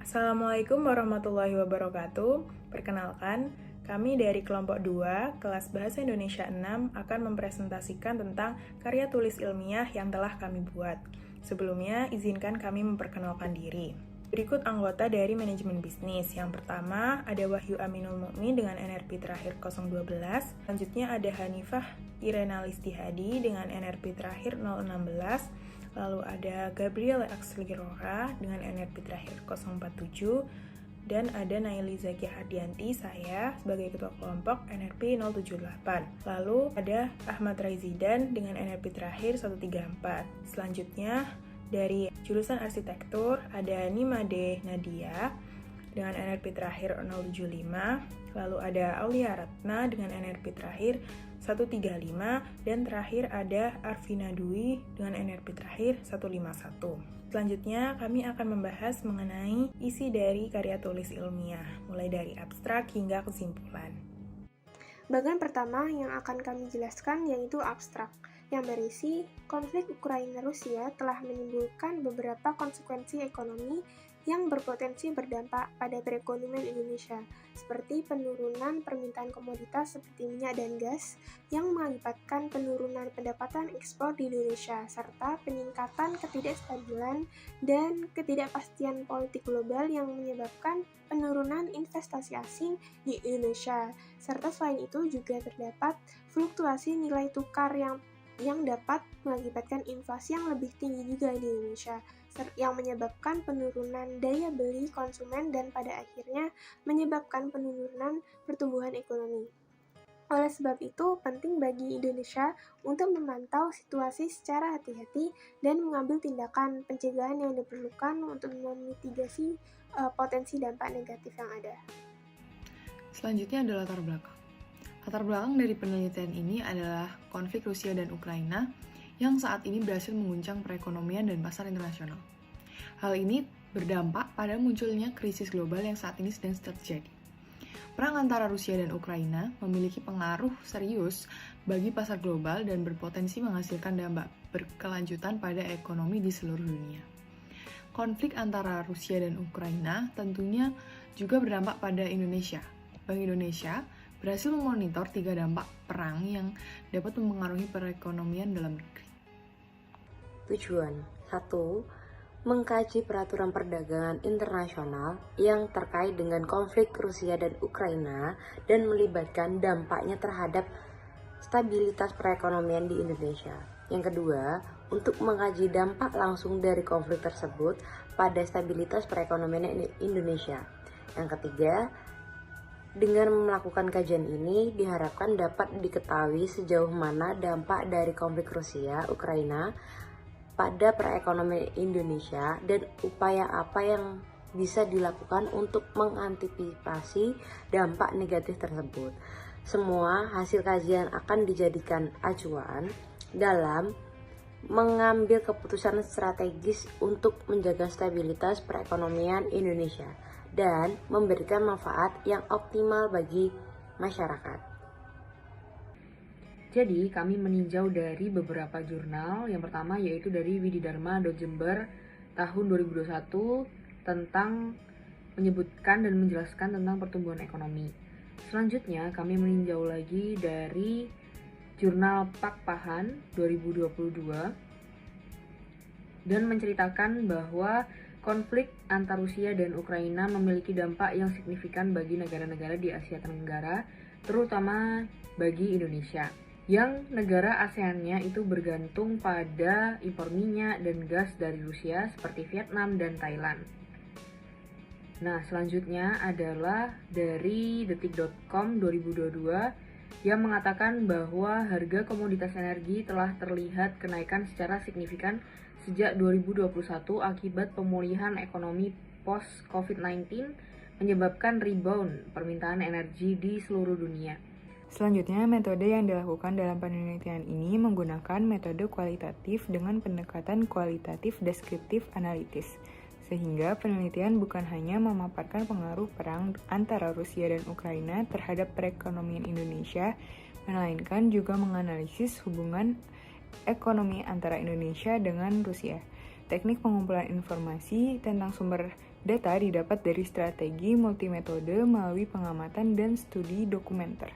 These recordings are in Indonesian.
Assalamualaikum warahmatullahi wabarakatuh. Perkenalkan, kami dari kelompok 2, kelas Bahasa Indonesia 6 akan mempresentasikan tentang karya tulis ilmiah yang telah kami buat. Sebelumnya, izinkan kami memperkenalkan diri. Berikut anggota dari manajemen bisnis. Yang pertama, ada Wahyu Aminul Mukmin dengan NRP terakhir 012. Selanjutnya ada Hanifah Irena Listihadi dengan NRP terakhir 016. Lalu ada Gabriel Axelirora dengan NRP terakhir 047. Dan ada Naili Zaki Hardianti, saya sebagai ketua kelompok NRP 078. Lalu ada Ahmad Raizidan dengan NRP terakhir 134. Selanjutnya dari jurusan arsitektur ada Nimade Nadia dengan NRP terakhir 075. Lalu ada Aulia Ratna dengan NRP terakhir 135. Dan terakhir ada Arvina Dwi dengan NRP terakhir 151. Selanjutnya, kami akan membahas mengenai isi dari karya tulis ilmiah, mulai dari abstrak hingga kesimpulan. Bagian pertama yang akan kami jelaskan yaitu abstrak, yang berisi konflik Ukraina-Rusia telah menimbulkan beberapa konsekuensi ekonomi yang berpotensi berdampak pada perekonomian Indonesia, seperti penurunan permintaan komoditas seperti minyak dan gas yang mengakibatkan penurunan pendapatan ekspor di Indonesia, serta peningkatan ketidakstabilan dan ketidakpastian politik global yang menyebabkan penurunan investasi asing di Indonesia, serta selain itu juga terdapat fluktuasi nilai tukar yang dapat mengakibatkan inflasi yang lebih tinggi juga di Indonesia, yang menyebabkan penurunan daya beli konsumen dan pada akhirnya menyebabkan penurunan pertumbuhan ekonomi. Oleh sebab itu, penting bagi Indonesia untuk memantau situasi secara hati-hati dan mengambil tindakan pencegahan yang diperlukan untuk memitigasi potensi dampak negatif yang ada. Selanjutnya adalah latar belakang. Latar belakang dari penelitian ini adalah konflik Rusia dan Ukraina yang saat ini berhasil mengguncang perekonomian dan pasar internasional. Hal ini berdampak pada munculnya krisis global yang saat ini sedang terjadi. Perang antara Rusia dan Ukraina memiliki pengaruh serius bagi pasar global dan berpotensi menghasilkan dampak berkelanjutan pada ekonomi di seluruh dunia. Konflik antara Rusia dan Ukraina tentunya juga berdampak pada Indonesia. Bank Indonesia berhasil memonitor 3 dampak perang yang dapat mempengaruhi perekonomian dalam negeri. Tujuan 1. Mengkaji peraturan perdagangan internasional yang terkait dengan konflik Rusia dan Ukraina dan melibatkan dampaknya terhadap stabilitas perekonomian di Indonesia. Yang kedua, untuk mengkaji dampak langsung dari konflik tersebut pada stabilitas perekonomian Indonesia. Yang ketiga, dengan melakukan kajian ini diharapkan dapat diketahui sejauh mana dampak dari konflik Rusia-Ukraina pada perekonomian Indonesia dan upaya apa yang bisa dilakukan untuk mengantisipasi dampak negatif tersebut. Semua hasil kajian akan dijadikan acuan dalam mengambil keputusan strategis untuk menjaga stabilitas perekonomian Indonesia dan memberikan manfaat yang optimal bagi masyarakat. Jadi, kami meninjau dari beberapa jurnal. Yang pertama yaitu dari Wididharma.Jember tahun 2021 tentang menyebutkan dan menjelaskan tentang pertumbuhan ekonomi. Selanjutnya, kami meninjau lagi dari jurnal Pakpahan 2022 dan menceritakan bahwa konflik antara Rusia dan Ukraina memiliki dampak yang signifikan bagi negara-negara di Asia Tenggara, terutama bagi Indonesia, yang negara ASEAN-nya itu bergantung pada impor minyak dan gas dari Rusia seperti Vietnam dan Thailand. Nah, selanjutnya adalah dari detik.com 2022 yang mengatakan bahwa harga komoditas energi telah terlihat kenaikan secara signifikan sejak 2021 akibat pemulihan ekonomi post-COVID-19 menyebabkan rebound permintaan energi di seluruh dunia. Selanjutnya, metode yang dilakukan dalam penelitian ini menggunakan metode kualitatif dengan pendekatan kualitatif deskriptif analitis, sehingga penelitian bukan hanya memaparkan pengaruh perang antara Rusia dan Ukraina terhadap perekonomian Indonesia, melainkan juga menganalisis hubungan ekonomi antara Indonesia dengan Rusia. Teknik pengumpulan informasi tentang sumber Data didapat dari strategi multimetode melalui pengamatan dan studi dokumenter.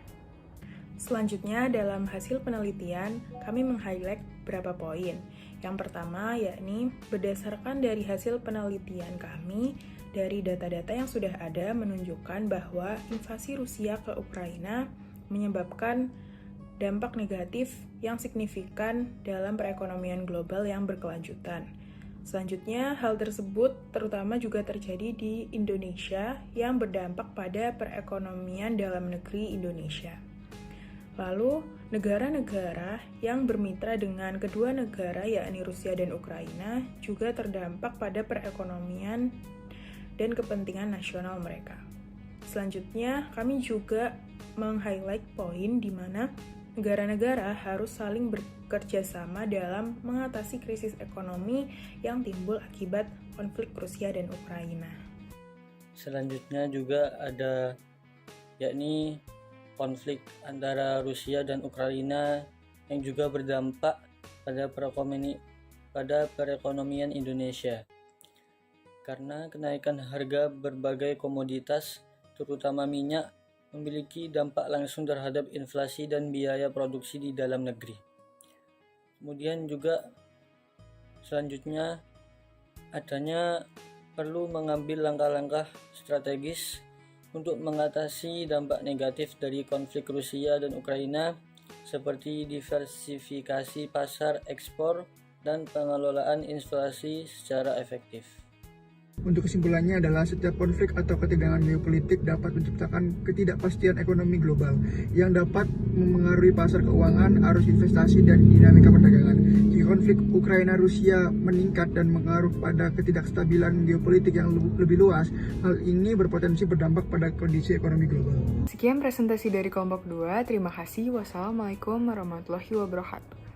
Selanjutnya, dalam hasil penelitian, kami meng-highlight beberapa poin. Yang pertama, yakni berdasarkan dari hasil penelitian kami, dari data-data yang sudah ada menunjukkan bahwa invasi Rusia ke Ukraina menyebabkan dampak negatif yang signifikan dalam perekonomian global yang berkelanjutan. Selanjutnya, hal tersebut terutama juga terjadi di Indonesia yang berdampak pada perekonomian dalam negeri Indonesia. Lalu, negara-negara yang bermitra dengan kedua negara yakni Rusia dan Ukraina juga terdampak pada perekonomian dan kepentingan nasional mereka. Selanjutnya, kami juga meng-highlight poin di mana negara-negara harus saling bekerja sama dalam mengatasi krisis ekonomi yang timbul akibat konflik Rusia dan Ukraina. Selanjutnya juga ada yakni konflik antara Rusia dan Ukraina yang juga berdampak pada perekonomian Indonesia. Karena kenaikan harga berbagai komoditas, terutama minyak, memiliki dampak langsung terhadap inflasi dan biaya produksi di dalam negeri. Kemudian juga selanjutnya adanya perlu mengambil langkah-langkah strategis untuk mengatasi dampak negatif dari konflik Rusia dan Ukraina seperti diversifikasi pasar ekspor dan pengelolaan inflasi secara efektif. Untuk kesimpulannya adalah setiap konflik atau ketegangan geopolitik dapat menciptakan ketidakpastian ekonomi global yang dapat memengaruhi pasar keuangan, arus investasi, dan dinamika perdagangan. Jika konflik Ukraina-Rusia meningkat dan mengaruh pada ketidakstabilan geopolitik yang lebih luas, hal ini berpotensi berdampak pada kondisi ekonomi global. Sekian presentasi dari kelompok 2. Terima kasih. Wassalamualaikum warahmatullahi wabarakatuh.